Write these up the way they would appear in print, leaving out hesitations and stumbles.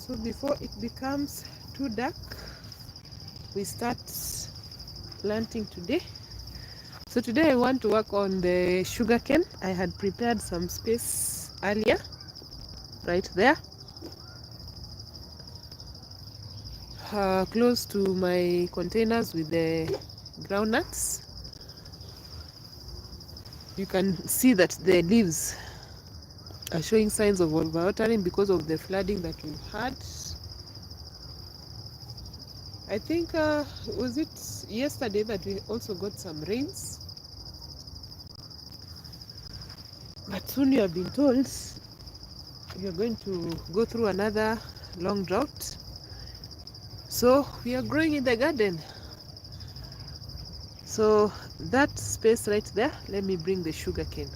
So before it becomes too dark, we start planting today. So today I want to work on the sugarcane. I had prepared some space earlier, right there, close to my containers with the groundnuts. You can see that the leaves are showing signs of overwatering because of the flooding that we've had. I think, was it yesterday that we also got some rains? But soon you have been told we are going to go through another long drought. So we are growing in the garden. So that space right there, let me bring the sugarcane.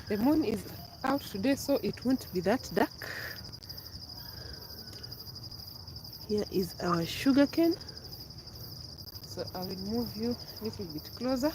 The moon is out today, so it won't be that dark. Here is our sugarcane. So I will move you a little bit closer.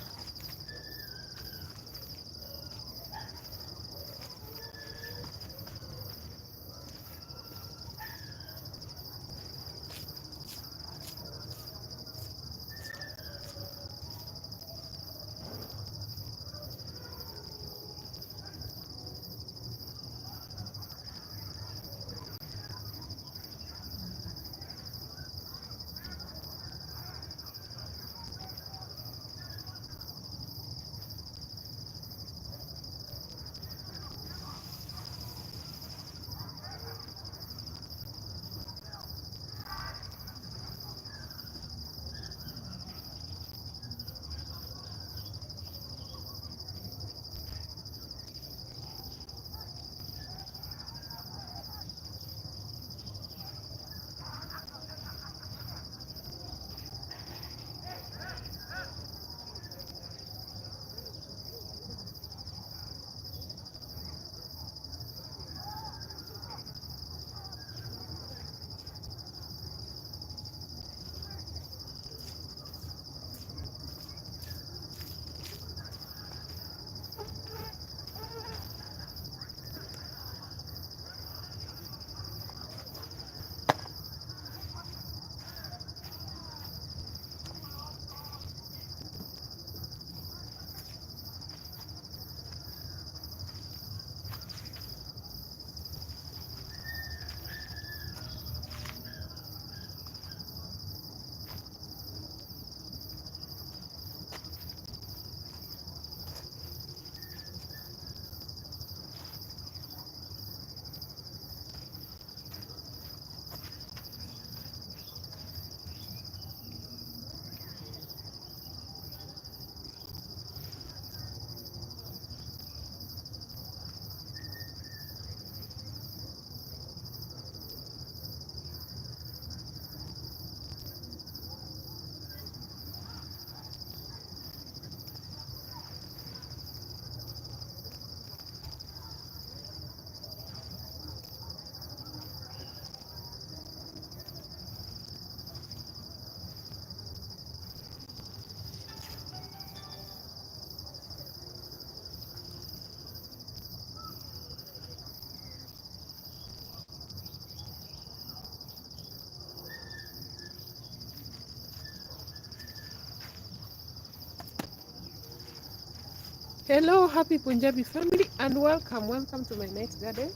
Hello, happy Punjabi family, and welcome to my night garden.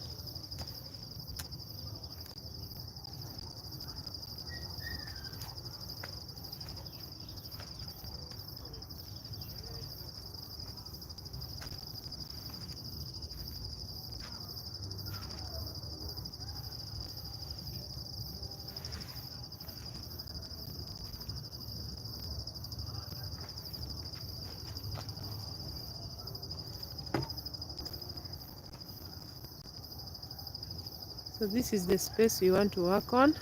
So this is the space you want to work on.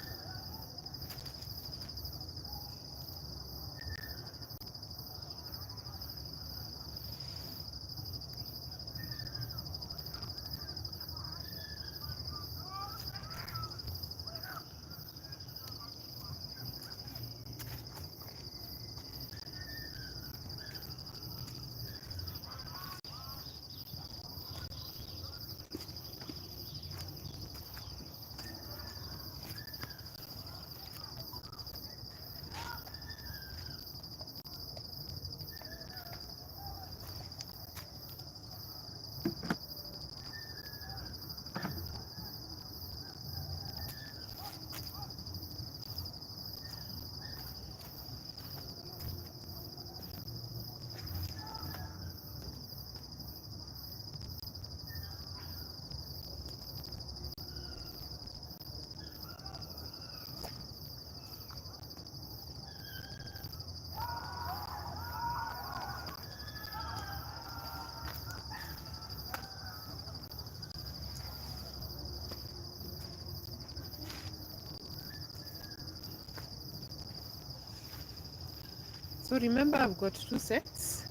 So remember, I've got two sets.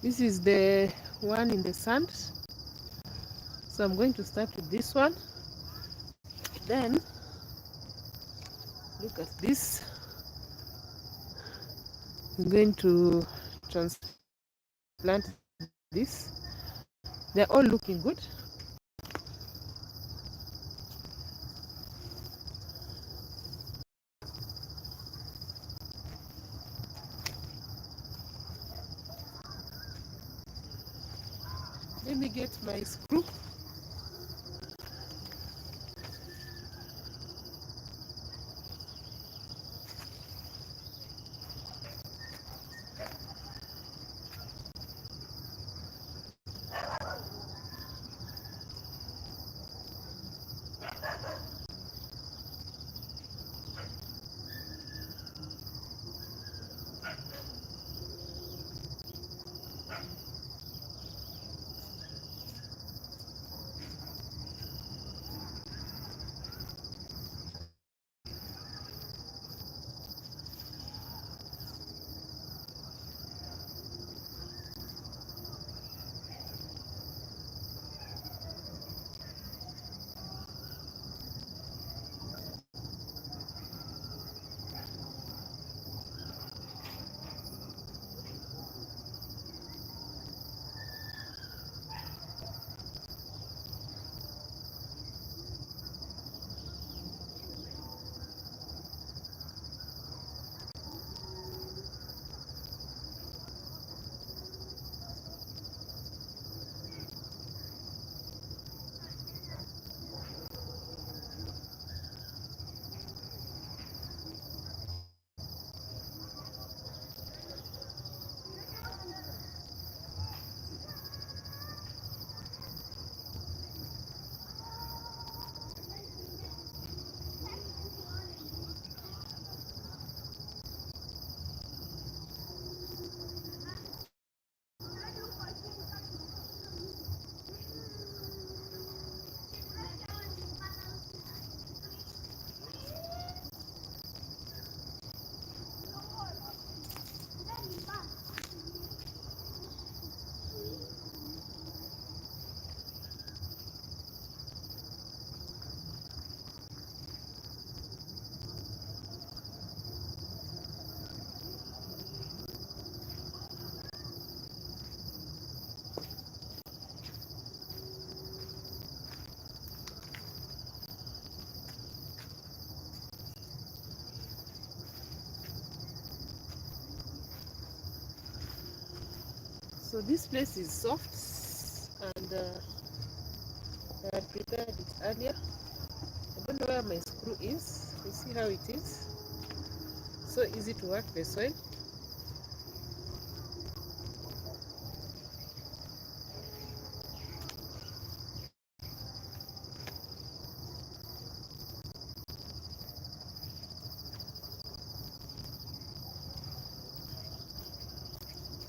This is the one in the sand, So I'm going to start with this one. Then look at this. I'm going to transplant this. They're all looking good. Let me get my screw. So this place is soft, and I had prepared it earlier. I don't know where my screw is. You see how it is? So easy to work the soil.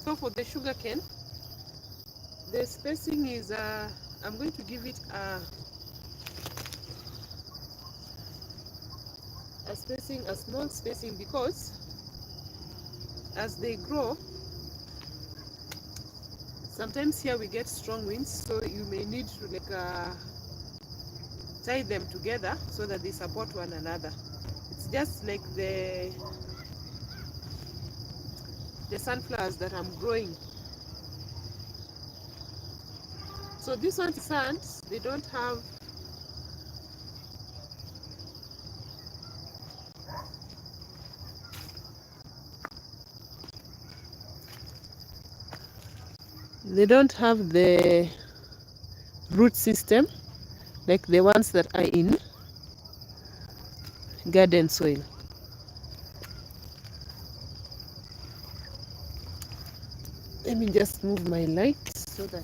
So for the sugar cane, the spacing is I'm going to give it a small spacing, because as they grow, sometimes here we get strong winds, so you may need to tie them together so that they support one another. It's just like the sunflowers that I'm growing. So this one is sand. They don't have the root system like the ones that are in garden soil. Let me just move my light so that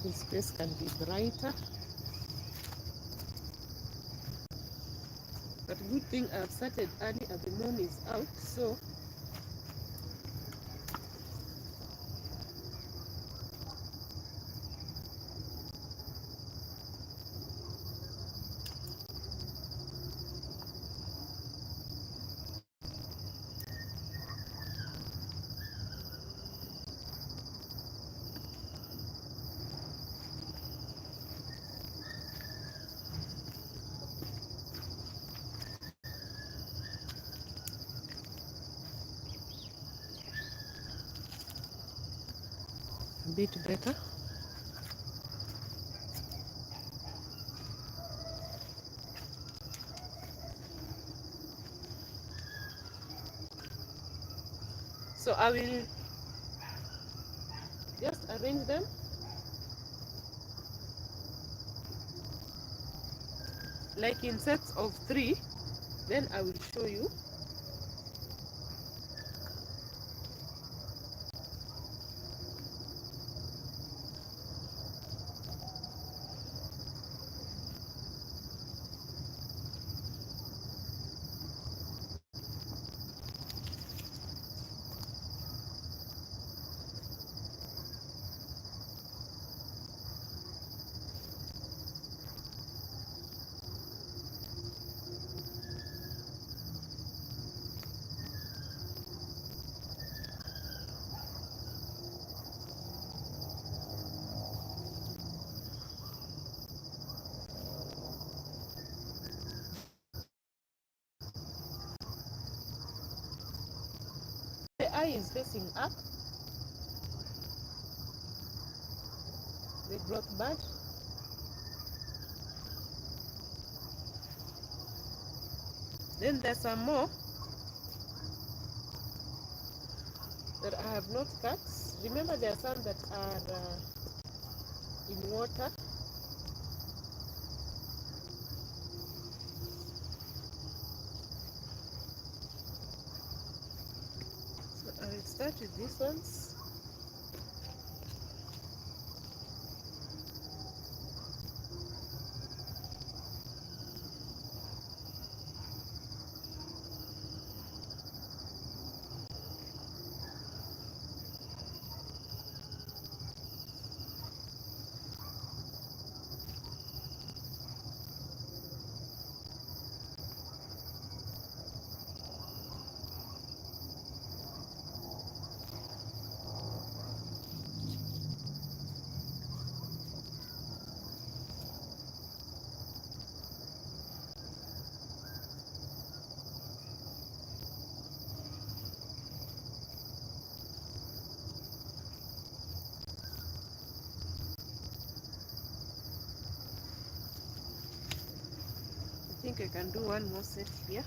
this space can be brighter. But good thing I've started early and the moon is out, so a bit better. So I will just arrange them like in sets of 3, then I will show you. The eye is facing up, the growth bud. Then there's some more that I have not cut. Remember, there are some that are in water. So I will start with these ones. I think I can do one more set here.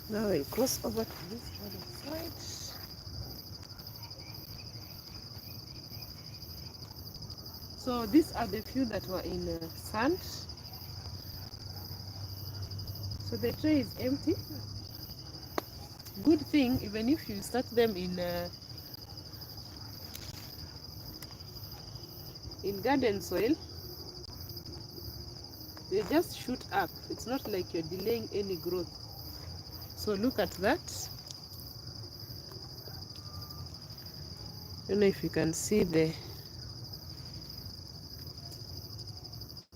Now I'll cross over to this other side. So these are the few that were in sand. So the tray is empty. Good thing, even if you start them in garden soil, they just shoot up. It's not like you're delaying any growth. So look at that. I don't know if you can see the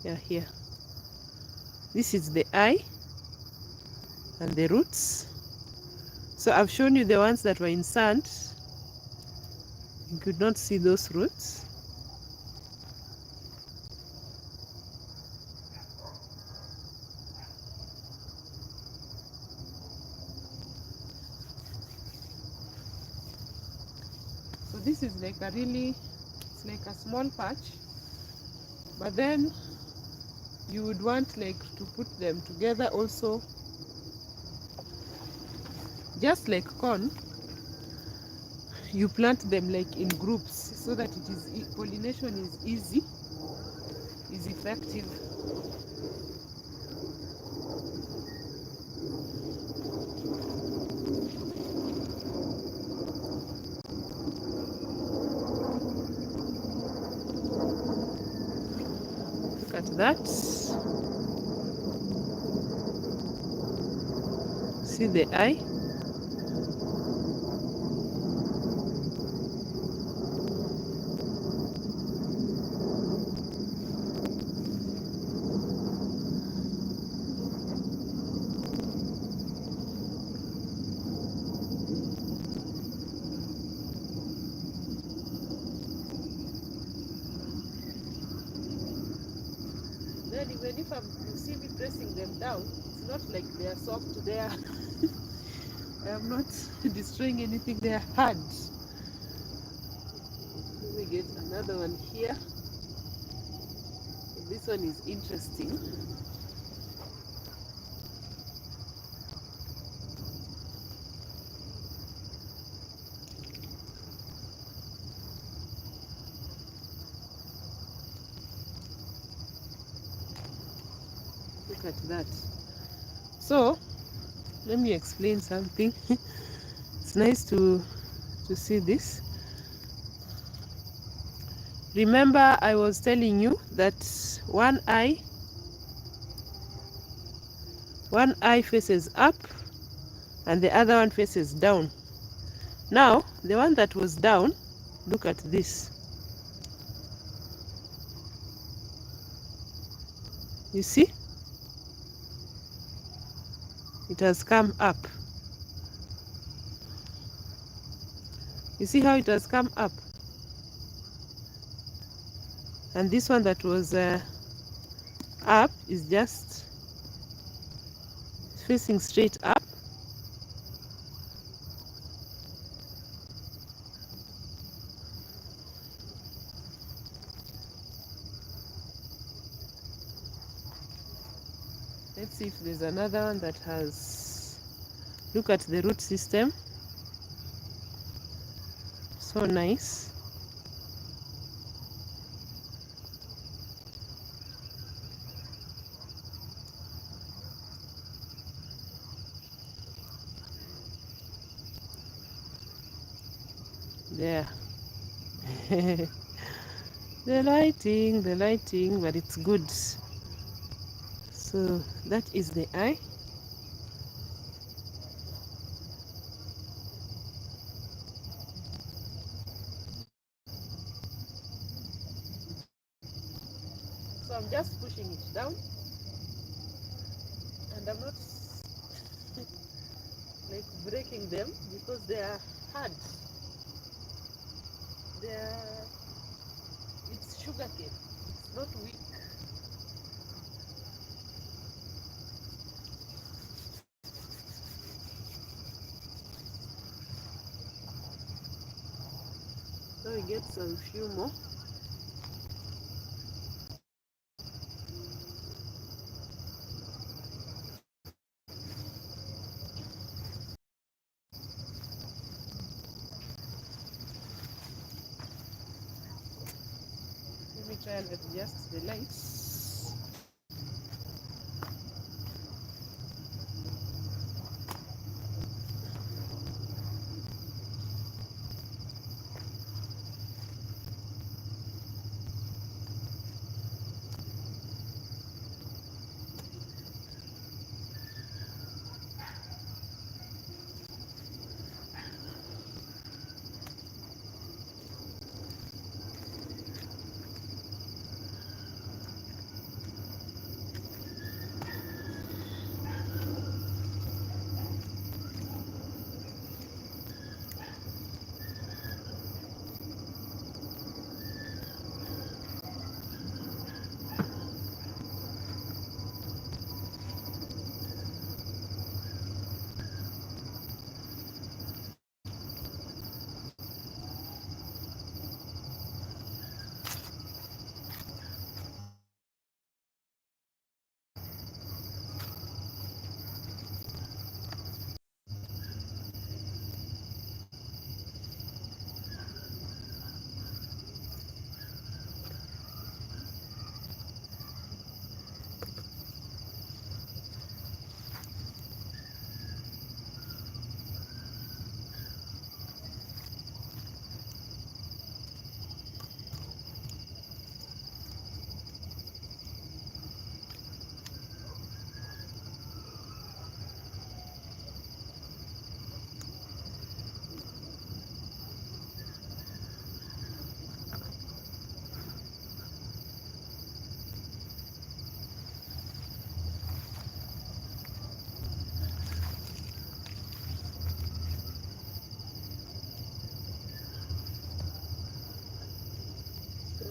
Yeah, here. This is the eye and the roots. So I've shown you the ones that were in sand. You could not see those roots. So this is like a really, it's like a small patch, but then you would want like to put them together also, just like corn. You plant them like in groups so that it is pollination is easy, is effective. Look at that. See the eye? Then even if you see me pressing them down, it's not like they are soft. They are I am not destroying anything. They are hard. Let me get another one here. This one is interesting. Look at that. So let me explain something. It's nice to see this. Remember I was telling you that one eye faces up and the other one faces down. Now the one that was down, look at this. You see, it has come up. You see how it has come up? And this one that was up is just facing straight up. Let's see if there's another one that has, look at the root system. So nice. There. the lighting, but it's good. So that is the eye. So I'm just pushing it down, and I'm not like breaking them because they are hard. They are, it's sugarcane. It's not weak. So we get some few more. Let me try and adjust the lights.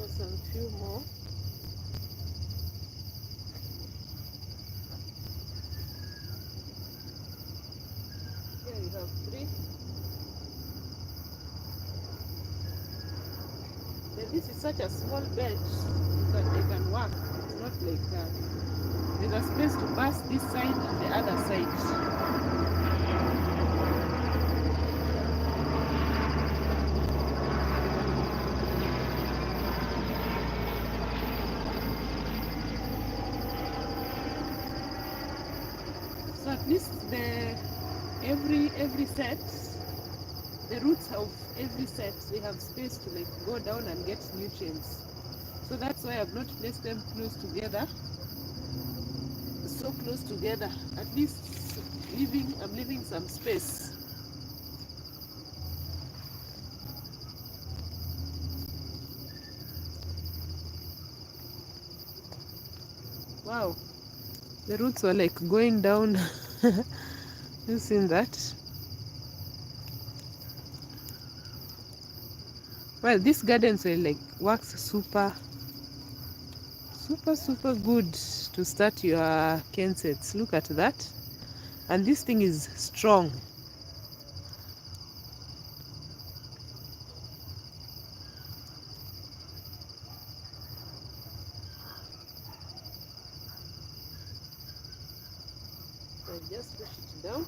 Some few more. Here we have 3. Then this is such a small bed that they can work. It's not like there's a space to pass this side and the other side. So at least every set, the roots of every set, they have space to like go down and get nutrients. So that's why I've not placed them close together, so close together. At least I'm leaving some space. Wow, the roots were like going down. You seen that? Well, these gardens will like works super good to start your cane sets. Look at that. And this thing is strong. So I just push it down.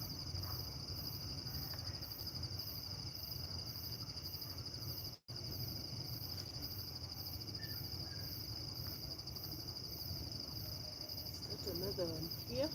Start another one here.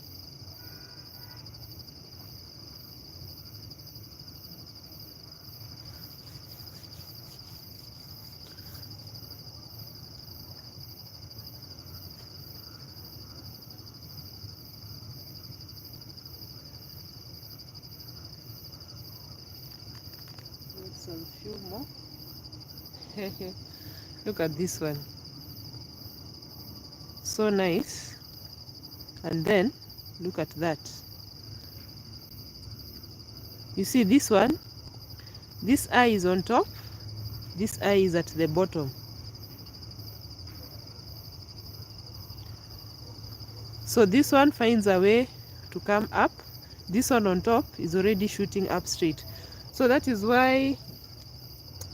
Some few more. Look at this one, so nice. And then look at that. You see this one, this eye is on top, this eye is at the bottom. So this one finds a way to come up. This one on top is already shooting up straight. So that is why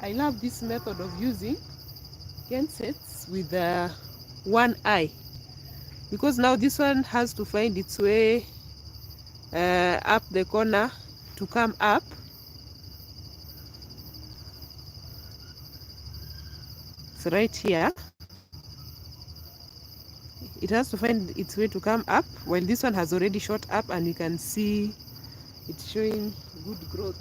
I love this method of using cane sets with one eye, because now this one has to find its way up the corner to come up. It's right here. It has to find its way to come up, while this one has already shot up, and you can see it's showing good growth.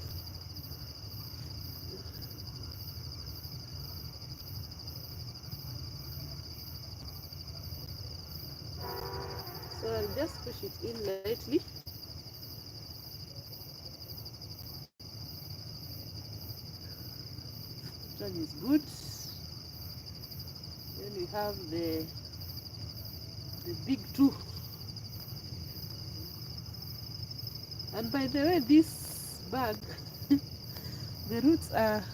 So I'll just push it in lightly. That one is good. Then we have the big 2. And by the way, this bag, the roots are,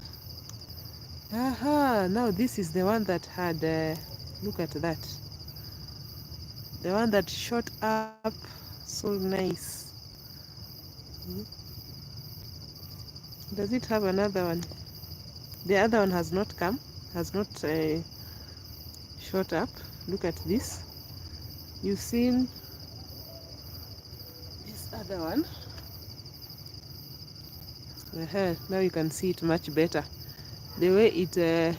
now this is the one that had, look at that. The one that shot up so nice. Does it have another one? The other one has not come, has not shot up. Look at this. You've seen this other one. Now you can see it much better. The way it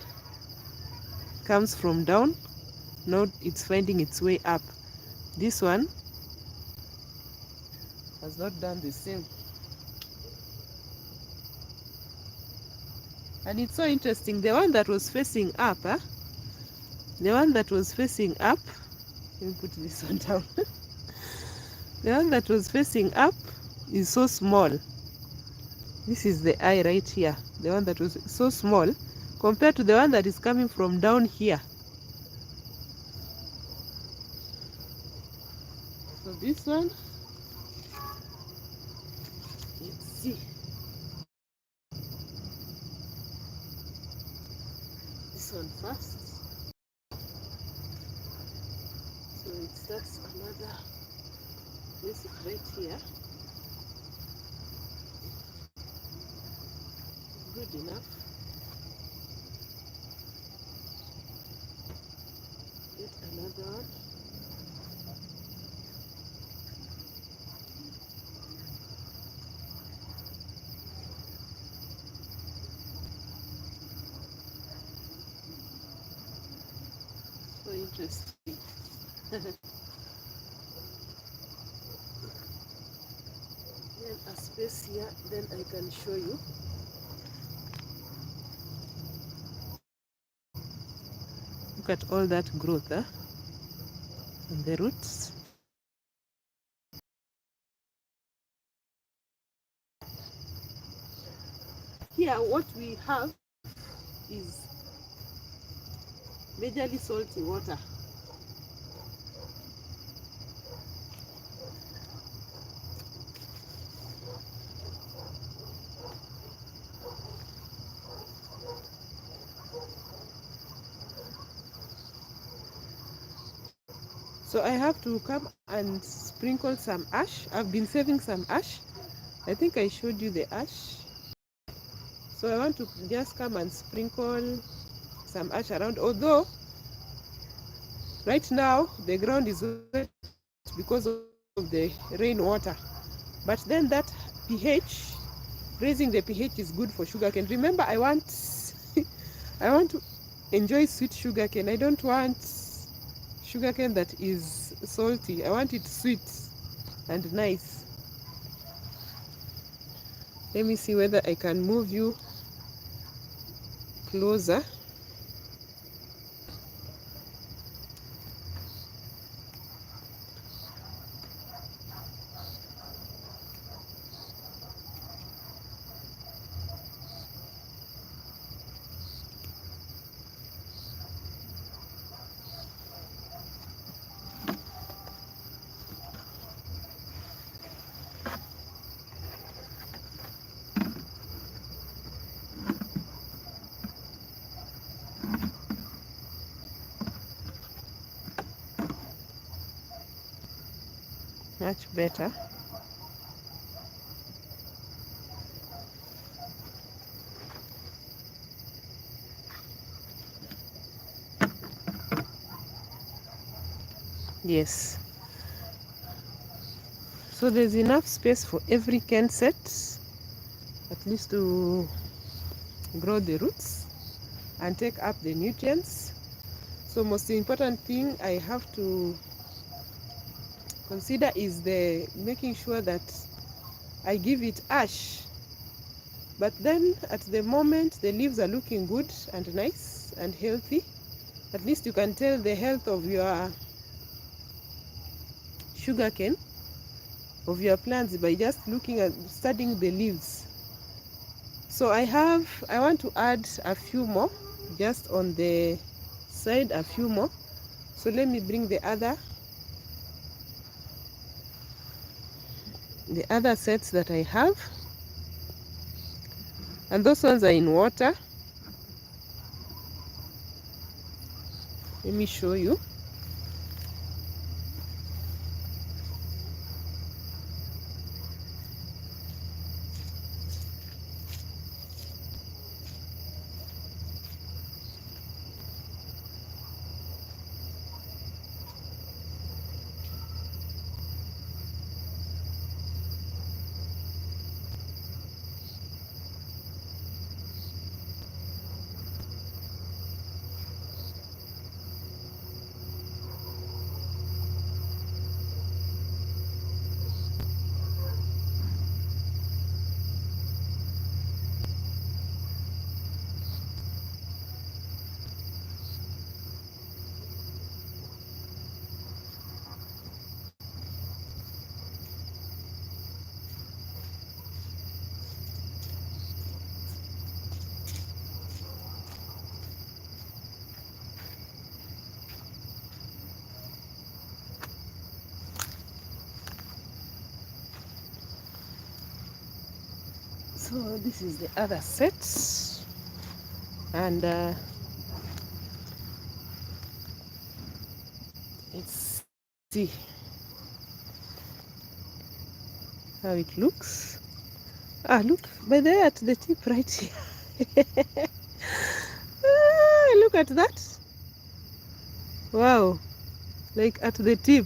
comes from down, now it's finding its way up. This one has not done the same. And it's so interesting, the one that was facing up, the one that was facing up, let me put this one down. The one that was facing up is so small. This is the eye right here. The one that was so small compared to the one that is coming from down here. So this one, let's see. This one first. So it starts another, this is right here, good enough. Get another one. So interesting. Then a space here, then I can show you. Look at all that growth and the roots. Here what we have is majorly salty water. So I have to come and sprinkle some ash. I've been saving some ash. I think I showed you the ash. So I want to just come and sprinkle some ash around. Although right now the ground is wet because of the rainwater. But then that pH, raising the pH is good for sugarcane. Remember, I want I want to enjoy sweet sugarcane. I don't want sugarcane that is salty. I want it sweet and nice. Let me see whether I can move you closer. Much better. Yes. So there's enough space for every cane set, at least to grow the roots and take up the nutrients. So most important thing I have to consider is the making sure that I give it ash. But then at the moment the leaves are looking good and nice and healthy. At least you can tell the health of your sugarcane, of your plants, by just looking at studying the leaves. So I want to add a few more just on the side, a few more. So let me bring the other sets that I have, and those ones are in water. Let me show you. So this is the other set, and it's see how it looks. Look, by the way, at the tip right here. Look at that. Wow, like at the tip.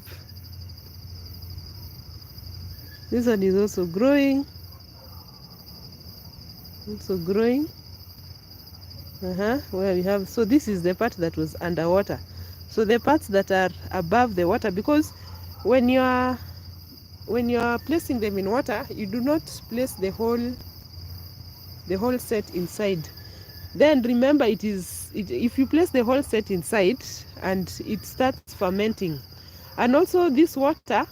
This one is also growing. Where we have, so this is the part that was underwater. So the parts that are above the water, because when you are placing them in water, you do not place the whole set inside. Then remember, if you place the whole set inside and it starts fermenting, and also this water,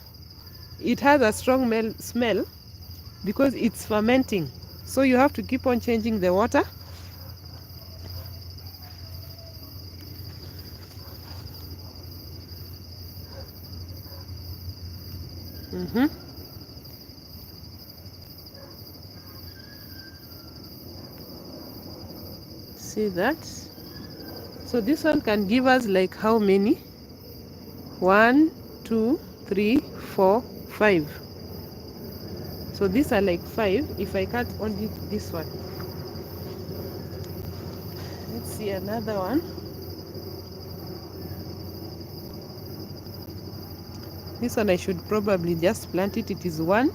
it has a strong smell because it's fermenting. So you have to keep on changing the water. See that? So this one can give us like how many? 1, 2, 3, 4, 5. So these are like 5 if I cut only this one. Let's see another one. This one I should probably just plant it. It is 1.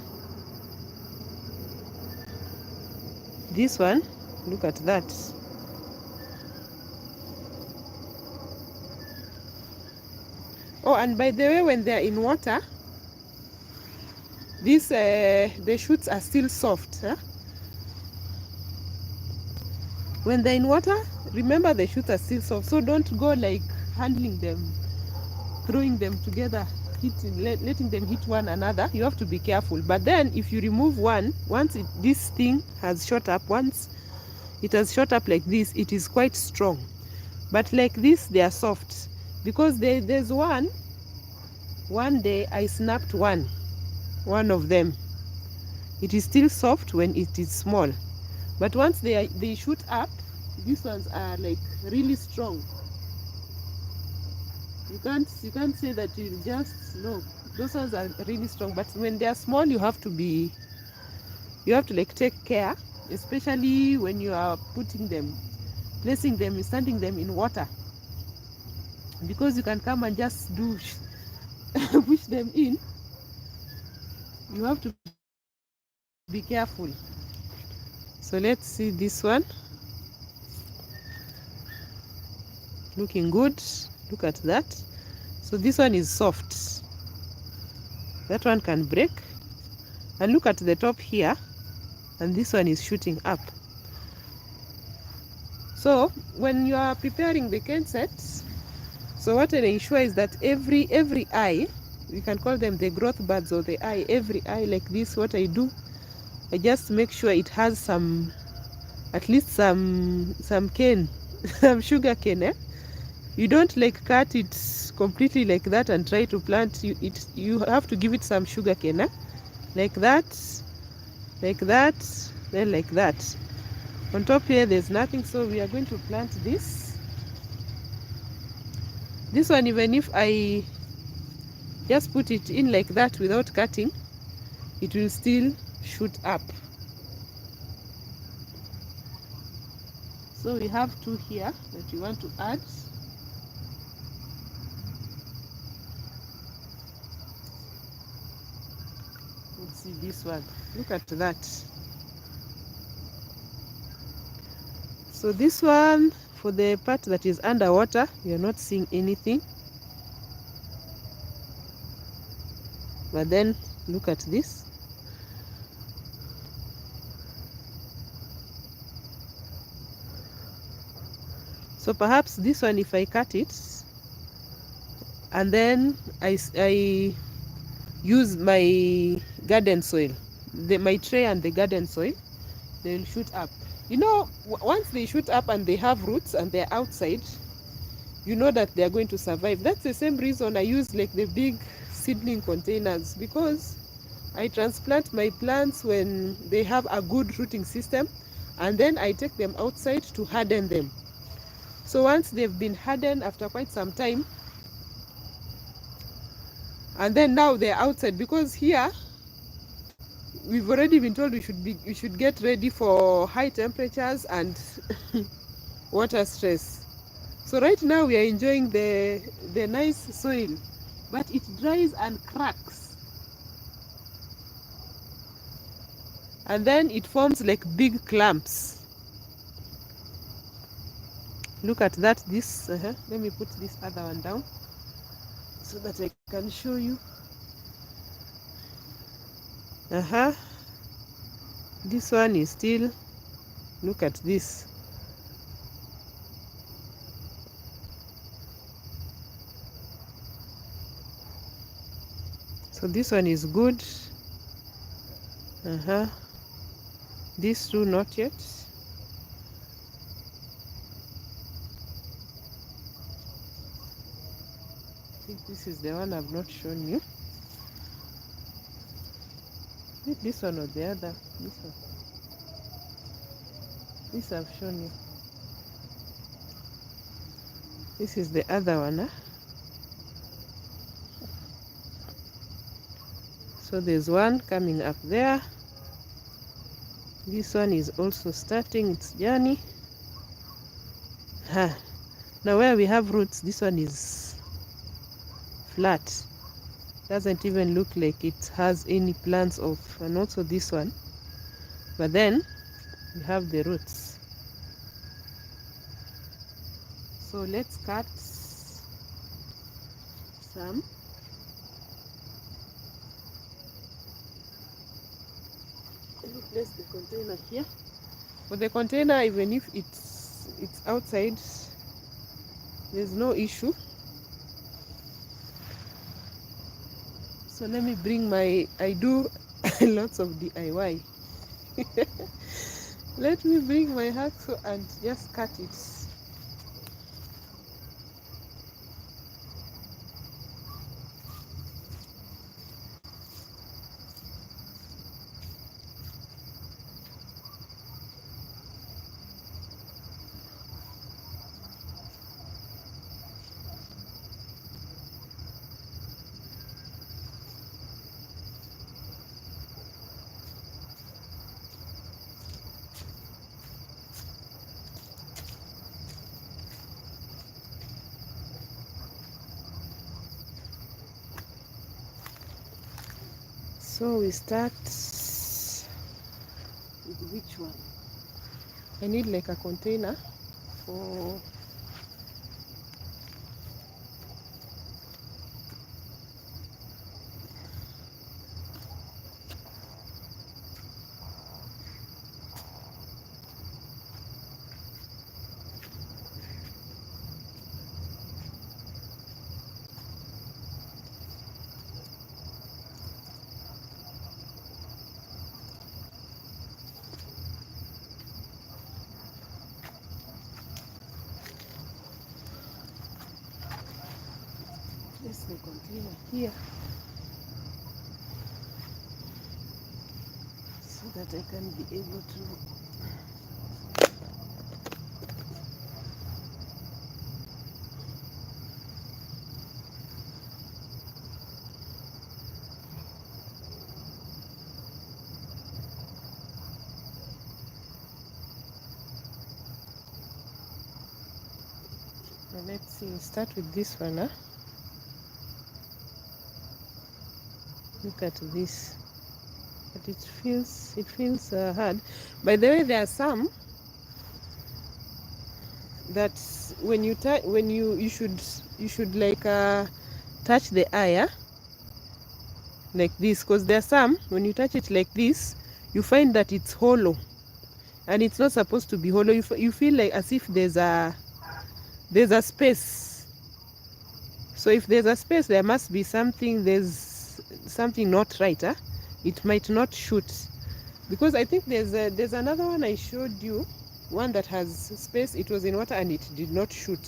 This one, look at that. Oh, and by the way, when they're in water, the shoots are still soft. When they're in water, remember the shoots are still soft. So don't go like handling them, throwing them together, letting them hit one another. You have to be careful. But then if you remove one, once this thing has shot up, once it has shot up like this, it is quite strong. But like this, they are soft. Because there's one day I snapped one of them. It is still soft when it is small. But once they shoot up, these ones are like really strong. You can't say that you just, no, those ones are really strong. But when they are small, you have to like take care, especially when you are putting them, placing them, standing them in water, because you can come and just push them in. You have to be careful. So let's see this one. Looking good. Look at that. So this one is soft. That one can break. And look at the top here. And this one is shooting up. So when you are preparing the cane sets, so what I ensure is that every eye, we can call them the growth buds or the eye, every eye like this, what I do, I just make sure it has some, at least some cane, some sugar cane. You don't like cut it completely like that and try to plant you have to give it some sugar cane, like that, then like that. On top here there's nothing, so we are going to plant this one. Even if I just put it in like that without cutting, it will still shoot up. So we have 2 here that we want to add. Let's see this one. Look at that. So this one, for the part that is underwater, you're not seeing anything. But then look at this. So perhaps this one, if I cut it and then I use my garden soil, my tray and the garden soil, they will shoot up. You know, once they shoot up and they have roots and they're outside, you know that they're going to survive. That's the same reason I use like the big seedling containers, because I transplant my plants when they have a good rooting system, and then I take them outside to harden them. So once they've been hardened after quite some time, And then now they're outside, because here we've already been told we should get ready for high temperatures and water stress. So right now we are enjoying the nice soil, but it dries and cracks, and then it forms like big clumps. Look at that. This let me put this other one down so that I can show you. This one is still, look at this. So this one is good. These two not yet. I think this is the one I've not shown you. This one or the other. This one. This I've shown you. This is the other one. So there's one coming up there. This one is also starting its journey. Now where we have roots, this one is flat. Doesn't even look like it has any plants of, and also this one. But then we have the roots. So let's cut some. Let me place the container here. For the container, even if it's outside, there's no issue. So let me bring my, I do lots of DIY. Let me bring my hacksaw and just cut it. So we start with which one? I need like a container for place the container here so that I can be able to let's see, we'll start with this one. Look at this, but it feels hard. By the way, there are some that when you should like touch the eye like this, because there are some when you touch it like this, you find that it's hollow, and it's not supposed to be hollow. You feel like as if there's a space. So if there's a space, there must be something. There's something not right. It might not shoot, because I think there's another one I showed you, one that has space. It was in water and it did not shoot.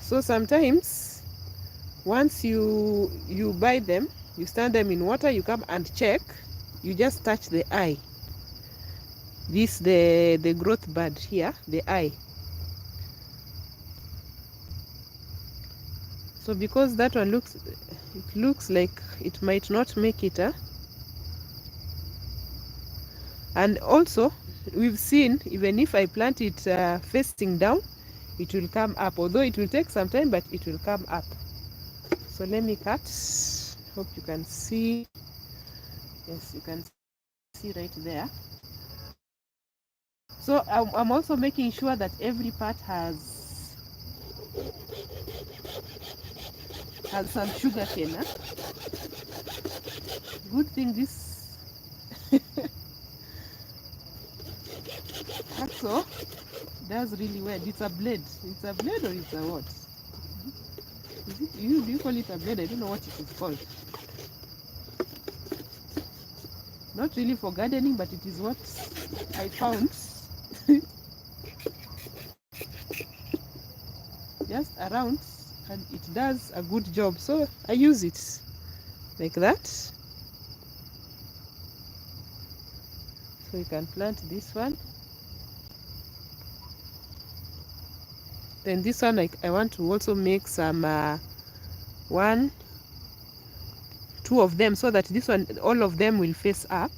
So sometimes once you buy them, you stand them in water, you come and check, you just touch the eye, this the growth bud here, the eye. So because that one looks like it might not make it, and also we've seen even if I plant it facing down, it will come up, although it will take some time, but it will come up. So let me cut. Hope you can see. Yes, you can see right there. So I'm also making sure that every part has some sugar cane. Good thing this hacksaw does really well. It's a blade. It's a blade or it's a what? Is it, do you call it a blade? I don't know what it is called. Not really for gardening, but it is what I found. Just around, and it does a good job. So I use it like that. So you can plant this one. Then this one, I want to also make some 1, 2 of them, so that this one, all of them will face up.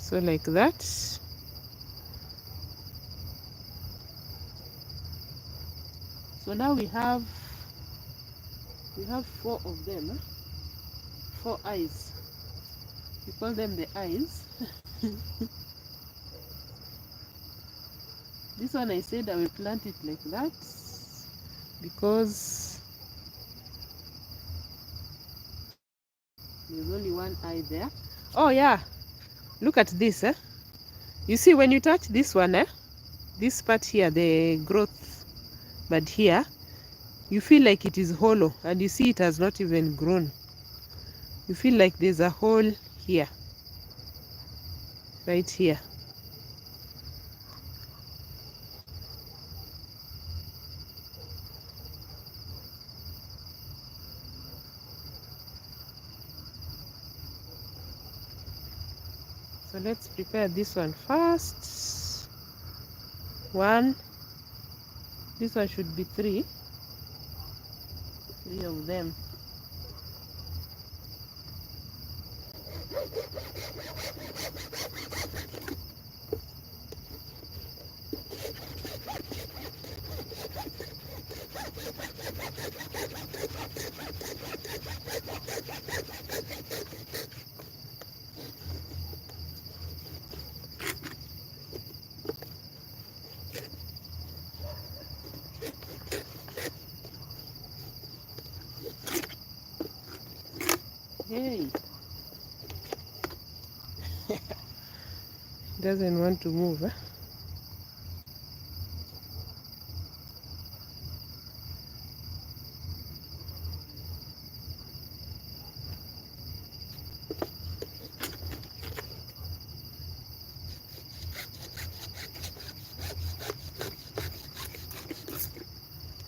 So like that. So now we have 4 of them, 4 eyes. We call them the eyes. This one I said I will plant it like that because there's only one eye there. Oh yeah, look at this. You see, when you touch this one, this part here, the growth bud here, you feel like it is hollow, and you see it has not even grown. You feel like there's a hole here, right here. So let's prepare this one first. 1, this one should be 3 of them. Hey. Doesn't want to move, huh?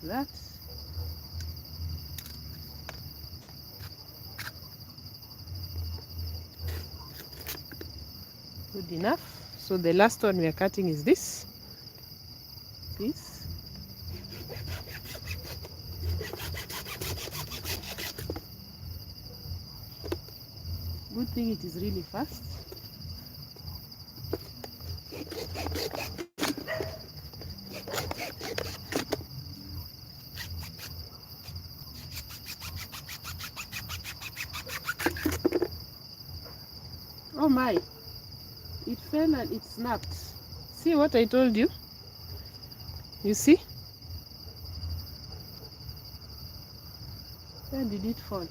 That. Good enough. So the last one we are cutting is this. Good thing it is really fast. Oh my, it fell and it snapped. See what I told you? You see? Where did it fall?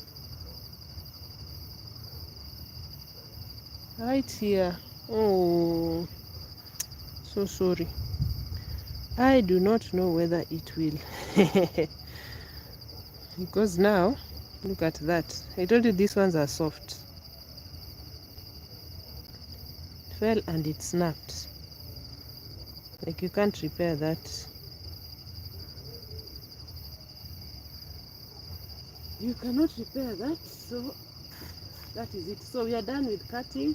Right here. Oh, so sorry. I do not know whether it will. Because now, look at that. I told you these ones are soft. It fell and it snapped. Like, you can't repair that. You cannot repair that, so that is it. So we are done with cutting.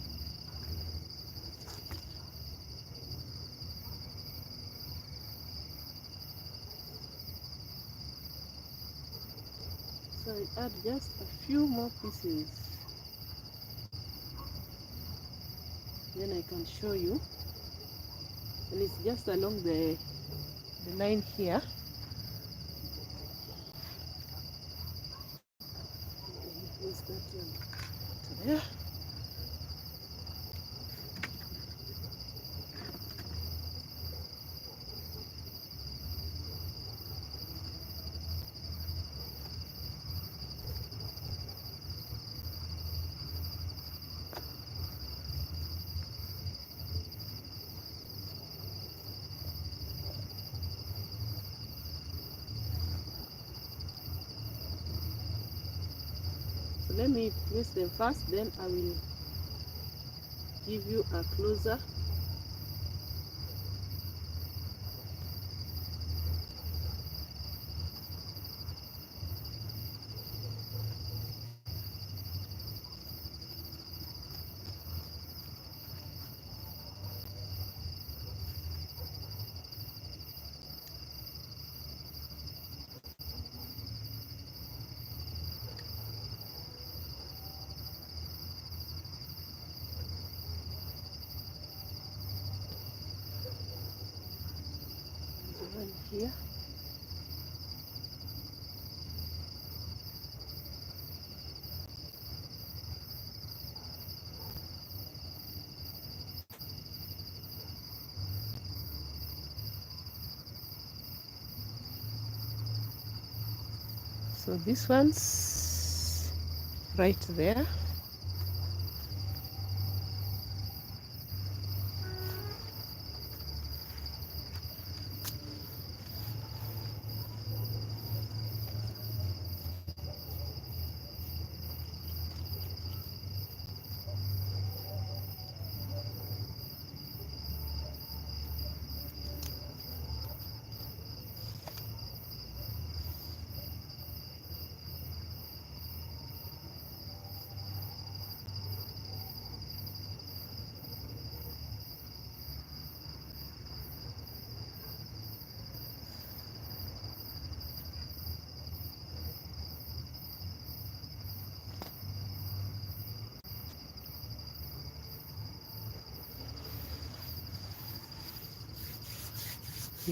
So I add just a few more pieces. Then I can show you. And it's just along the line here. Place that one to there. So let me place them first, then I will give you a closer. One here. So this one's right there.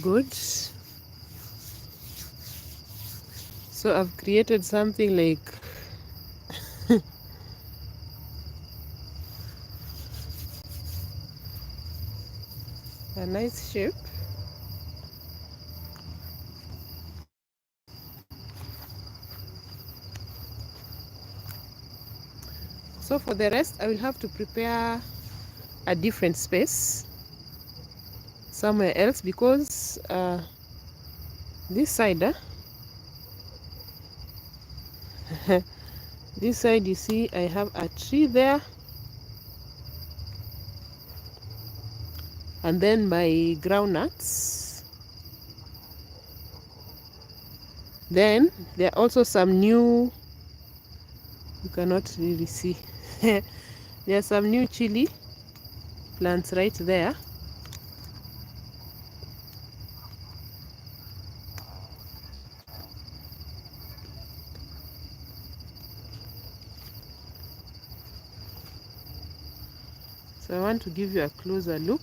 Good. So I've created something like a nice shape. So for the rest, I will have to prepare a different space somewhere else, because this side, this side, you see, I have a tree there, and then my groundnuts. Then there are also some new, you cannot really see, there are some new chili plants right there. So I want to give you a closer look.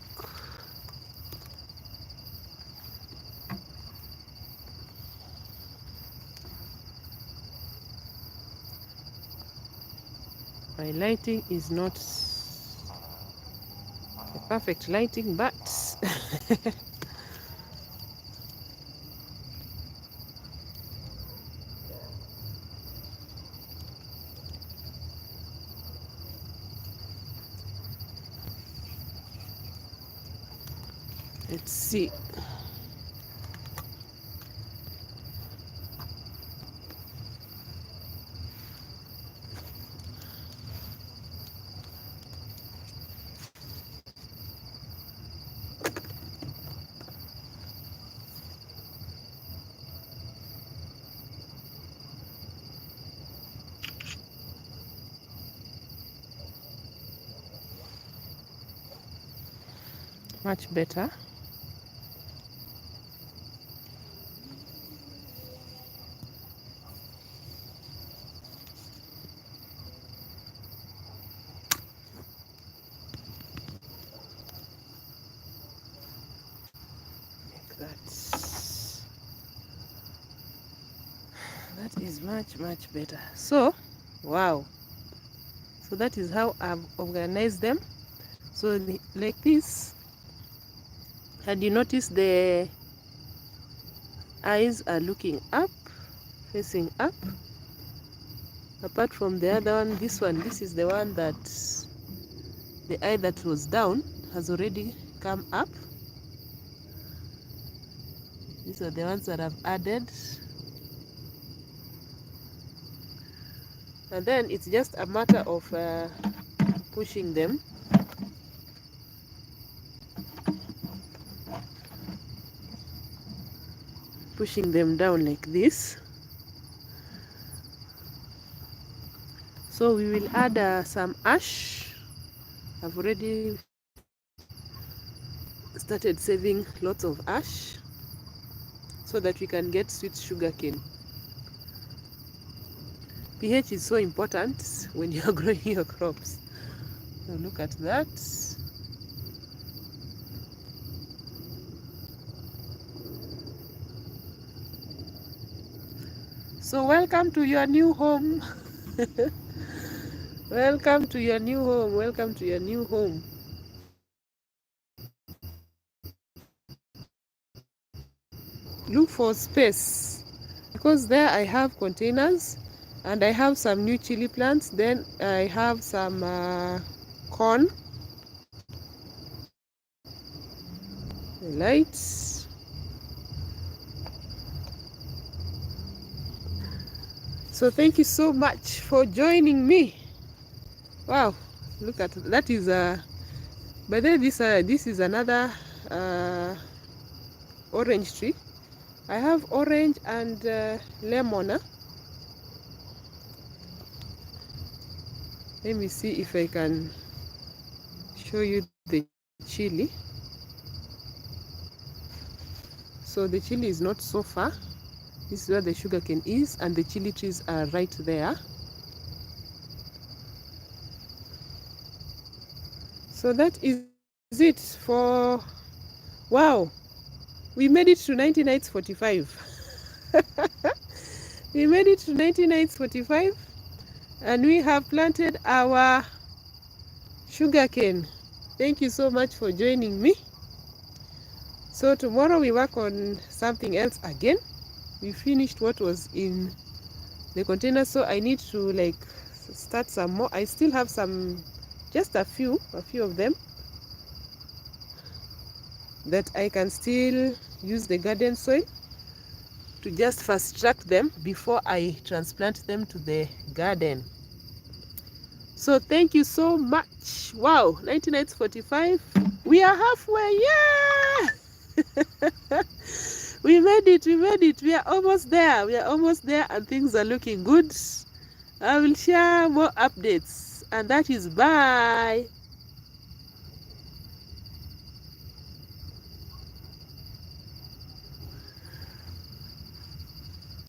My lighting is not a perfect lighting, but let's see. much better. Like that. That is much better. So, wow. So that is how I've organized them. So like this. And you notice the eyes are looking up, facing up. Apart from the other one, this is the one that the eye that was down has already come up. These are the ones that I've added. And then it's just a matter of pushing them. Pushing them down like this. So we will add some ash. I've already started saving lots of ash so that we can get sweet sugarcane. pH is so important when you are growing your crops. So look at that. So welcome to your new home. Welcome to your new home. Welcome to your new home. Look for space, because there I have containers and I have some new chili plants. Then I have some corn, lights. So thank you so much for joining me. Wow, look at that. Is by the way, this is another orange tree. I have orange and lemon. Let me see if I can show you the chili. So the chili is not so far. This is where the sugarcane is, and the chili trees are right there. So that is it for, wow, we made it to 90 nights 45. We made it to 90 nights 45, and we have planted our sugarcane. Thank you so much for joining me. So tomorrow we work on something else again. We finished what was in the container, so I need to like start some more. I still have some, just a few of them that I can still use the garden soil to just fast track them before I transplant them to the garden. So thank you so much. Wow, 90 nights 45. We are halfway. Yeah! We made it. We are almost there. And things are looking good. I will share more updates. And that is bye.